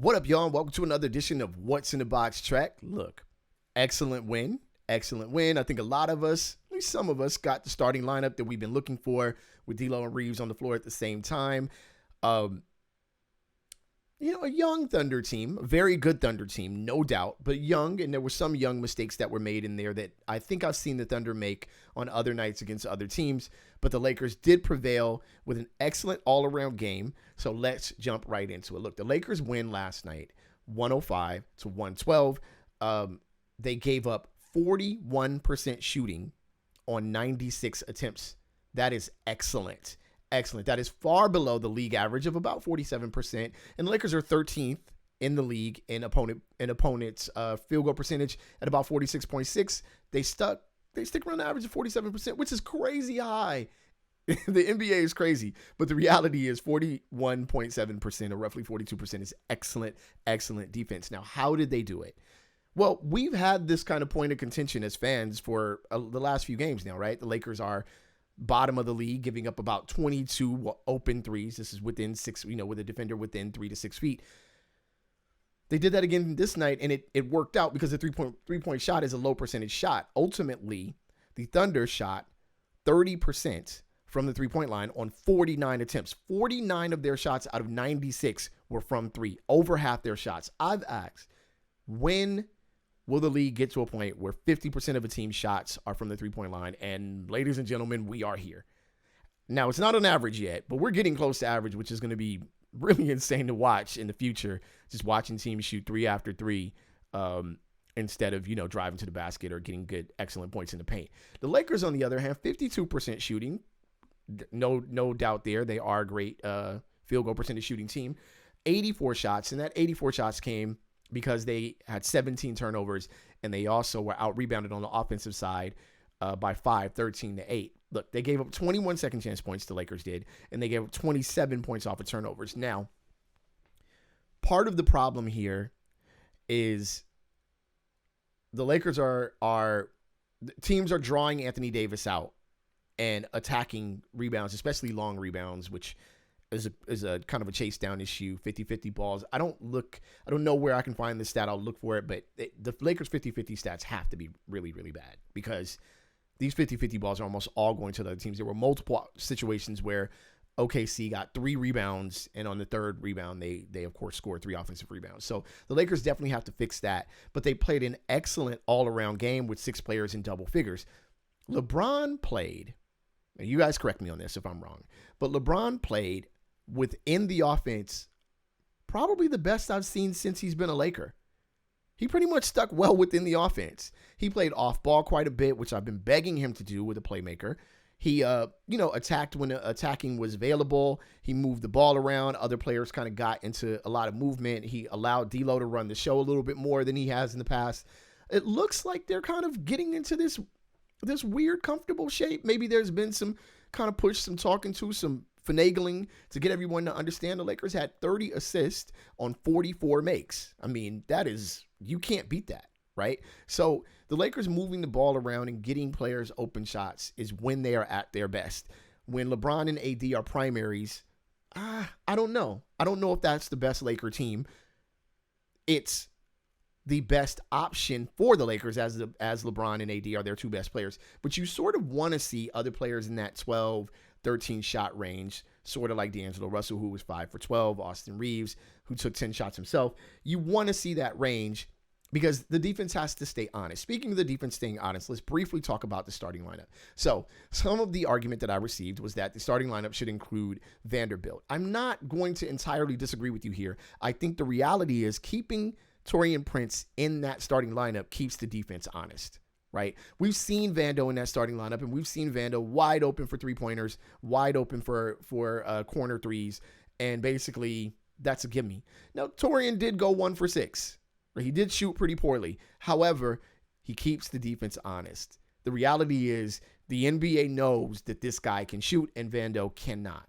What up, y'all? Welcome to another edition of What's in the Box Track. Look, excellent win. Excellent win. I think a lot of us, at least some of us, got the starting lineup that we've been looking for with D'Lo and Reeves on the floor at the same time. A young Thunder team, a very good Thunder team, no doubt, but young, and there were some young mistakes that were made in there that I think I've seen the Thunder make on other nights against other teams, but the Lakers did prevail with an excellent all-around game, so let's jump right into it. Look, the Lakers win last night, 105-112. They gave up 41% shooting on 96 attempts. That is excellent. Excellent. That is far below the league average of about 47%. And the Lakers are 13th in the league in opponents' field goal percentage at about 46.6. They stick around the average of 47%, which is crazy high. The NBA is crazy, but the reality is 41.7% or roughly 42% is excellent, excellent defense. Now, how did they do it? Well, we've had this kind of point of contention as fans for the last few games now, right? The Lakers are bottom of the league, giving up about 22 open threes. This is within 6, with a defender within 3 to 6 feet. They did that again this night, and it worked out because the three-point shot is a low percentage shot. Ultimately, the Thunder shot 30% from the three-point line on 49 attempts. 49 of their shots out of 96 were from three, over half their shots. I've asked, when will the league get to a point where 50% of a team's shots are from the three-point line? And ladies and gentlemen, we are here. Now, it's not on average yet, but we're getting close to average, which is going to be really insane to watch in the future, just watching teams shoot 3 after 3 instead of, driving to the basket or getting good, excellent points in the paint. The Lakers, on the other hand, 52% shooting. No doubt there. They are a great field goal percentage shooting team. 84 shots, and that 84 shots came because they had 17 turnovers, and they also were out-rebounded on the offensive side by 5, 13-8. Look, they gave up 21 second-chance points, the Lakers did, and they gave up 27 points off of turnovers. Now, part of the problem here is the Lakers teams are drawing Anthony Davis out and attacking rebounds, especially long rebounds, which is a kind of a chase down issue, 50-50 balls. I don't know where I can find this stat. I'll look for it, but the Lakers 50-50 stats have to be really, really bad because these 50-50 balls are almost all going to the other teams. There were multiple situations where OKC got 3 rebounds, and on the third rebound, they of course scored 3 offensive rebounds. So the Lakers definitely have to fix that, but they played an excellent all-around game with 6 players in double figures. LeBron played, and you guys correct me on this if I'm wrong, but LeBron played within the offense, probably the best I've seen since he's been a Laker. He pretty much stuck well within the offense. He played off ball quite a bit, which I've been begging him to do with a playmaker. He, attacked when attacking was available. He moved the ball around. Other players kind of got into a lot of movement. He allowed D'Lo to run the show a little bit more than he has in the past. It looks like they're kind of getting into this weird, comfortable shape. Maybe there's been some kind of push, some talking to, some finagling to get everyone to understand the Lakers had 30 assists on 44 makes. I mean, you can't beat that, right? So the Lakers moving the ball around and getting players open shots is when they are at their best. When LeBron and AD are primaries, I don't know. I don't know if that's the best Laker team. It's the best option for the Lakers as LeBron and AD are their 2 best players. But you sort of want to see other players in that 12, 13 shot range, sort of like D'Angelo Russell, who was 5 for 12, Austin Reeves, who took 10 shots himself. You want to see that range because the defense has to stay honest. Speaking of the defense staying honest, let's briefly talk about the starting lineup. So some of the argument that I received was that the starting lineup should include Vanderbilt. I'm not going to entirely disagree with you here. I think the reality is keeping Taurean Prince in that starting lineup keeps the defense honest, right? We've seen Vando in that starting lineup, and we've seen Vando wide open for 3-pointers, wide open for corner threes, and basically that's a gimme. Now, Taurean did go 1 for 6. He did shoot pretty poorly. However, he keeps the defense honest. The reality is the NBA knows that this guy can shoot and Vando cannot.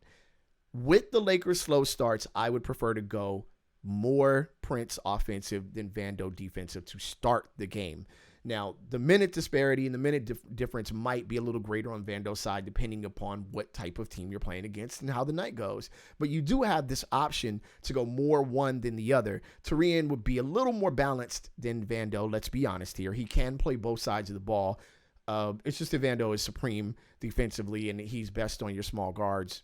With the Lakers' slow starts, I would prefer to go more Prince offensive than Vando defensive to start the game. Now, the minute disparity and the minute difference might be a little greater on Vando's side, depending upon what type of team you're playing against and how the night goes. But you do have this option to go more one than the other. Taurean would be a little more balanced than Vando, let's be honest here. He can play both sides of the ball. It's just that Vando is supreme defensively, and he's best on your small guards.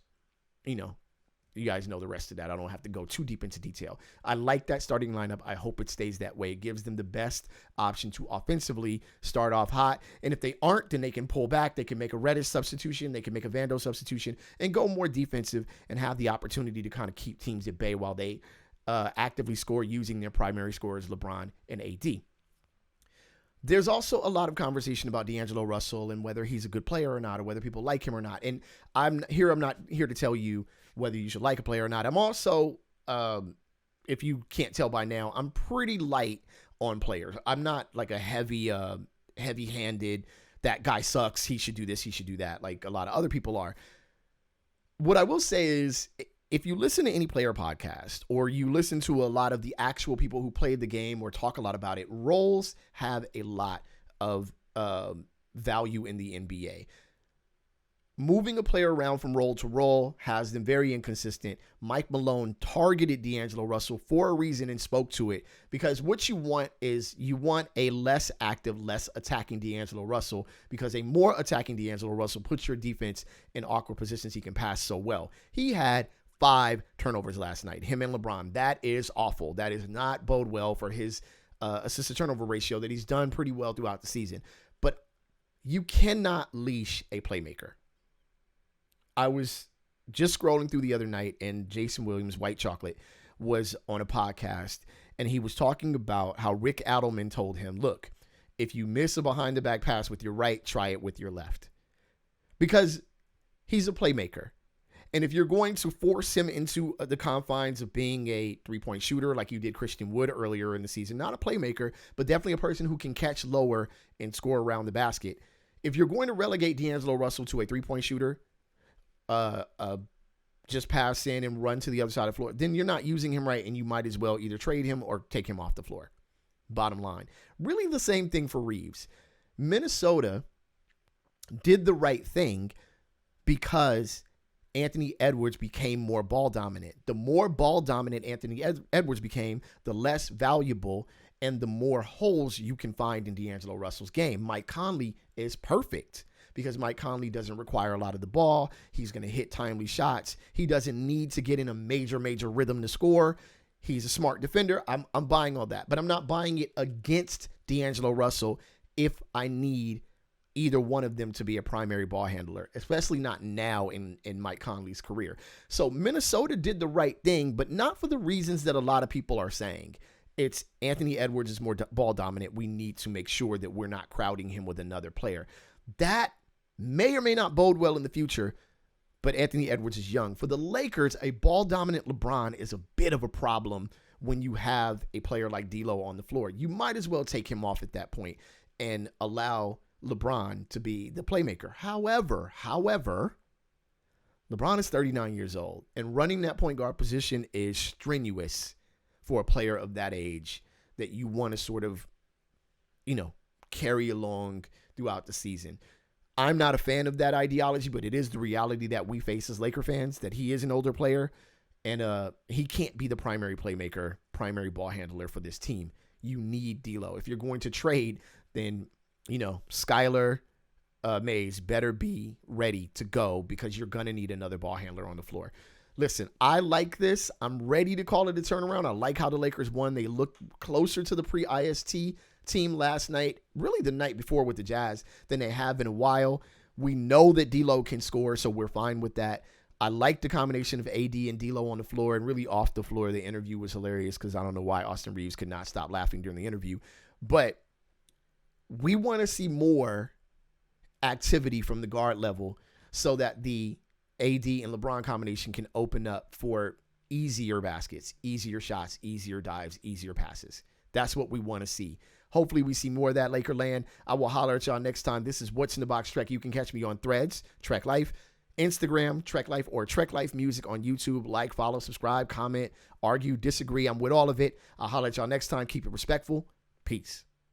You guys know the rest of that. I don't have to go too deep into detail. I like that starting lineup. I hope it stays that way. It gives them the best option to offensively start off hot. And if they aren't, then they can pull back. They can make a Reddish substitution. They can make a Vando substitution and go more defensive and have the opportunity to kind of keep teams at bay while they actively score using their primary scorers, LeBron and AD. There's also a lot of conversation about D'Angelo Russell and whether he's a good player or not, or whether people like him or not. And I'm not here to tell you whether you should like a player or not. I'm also, if you can't tell by now, I'm pretty light on players. I'm not like a heavy-handed, that guy sucks, he should do this, he should do that, like a lot of other people are. What I will say is, if you listen to any player podcast or you listen to a lot of the actual people who played the game or talk a lot about it, roles have a lot of value in the NBA. Moving a player around from role to role has them very inconsistent. Mike Malone targeted D'Angelo Russell for a reason and spoke to it, because what you want is you want a less active, less attacking D'Angelo Russell, because a more attacking D'Angelo Russell puts your defense in awkward positions he can pass so well. He had 5 turnovers last night, him and LeBron. That is awful. That is not bode well for his assist to turnover ratio that he's done pretty well throughout the season. But you cannot leash a playmaker. I was just scrolling through the other night, and Jason Williams, White Chocolate, was on a podcast, and he was talking about how Rick Adelman told him, look, if you miss a behind-the-back pass with your right, try it with your left. Because he's a playmaker. And if you're going to force him into the confines of being a three-point shooter like you did Christian Wood earlier in the season, not a playmaker, but definitely a person who can catch lower and score around the basket. If you're going to relegate D'Angelo Russell to a three-point shooter, just pass in and run to the other side of the floor, then you're not using him right, and you might as well either trade him or take him off the floor. Bottom line. Really the same thing for Reeves. Minnesota did the right thing because Anthony Edwards became more ball dominant. The more ball dominant Anthony Edwards became, the less valuable and the more holes you can find in D'Angelo Russell's game. Mike Conley is perfect because Mike Conley doesn't require a lot of the ball. He's going to hit timely shots. He doesn't need to get in a major rhythm to score. He's a smart defender. I'm buying all that, but I'm not buying it against D'Angelo Russell if I need either one of them to be a primary ball handler, especially not now in Mike Conley's career. So Minnesota did the right thing, but not for the reasons that a lot of people are saying. It's Anthony Edwards is more ball dominant. We need to make sure that we're not crowding him with another player. That may or may not bode well in the future, but Anthony Edwards is young. For the Lakers, a ball-dominant LeBron is a bit of a problem when you have a player like D'Lo on the floor. You might as well take him off at that point and allow LeBron to be the playmaker. However, LeBron is 39 years old, and running that point guard position is strenuous for a player of that age that you want to sort of, carry along throughout the season. I'm not a fan of that ideology, but it is the reality that we face as Laker fans, that he is an older player, and he can't be the primary playmaker, primary ball handler for this team. You need D'Lo. If you're going to trade, then, Skylar Mays better be ready to go because you're going to need another ball handler on the floor. Listen, I like this. I'm ready to call it a turnaround. I like how the Lakers won. They looked closer to the pre-IST team last night, really the night before with the Jazz, than they have in a while. We know that D'Lo can score, so we're fine with that. I like the combination of AD and D'Lo on the floor and really off the floor. The interview was hilarious because I don't know why Austin Reeves could not stop laughing during the interview. But we want to see more activity from the guard level so that the AD and LeBron combination can open up for easier baskets, easier shots, easier dives, easier passes. That's what we want to see. Hopefully we see more of that, Laker land. I will holler at y'all next time. This is What's in the Box Trek. You can catch me on Threads, Trek Life, Instagram, Trek Life, or Trek Life Music on YouTube. Like, follow, subscribe, comment, argue, disagree. I'm with all of it. I'll holler at y'all next time. Keep it respectful. Peace.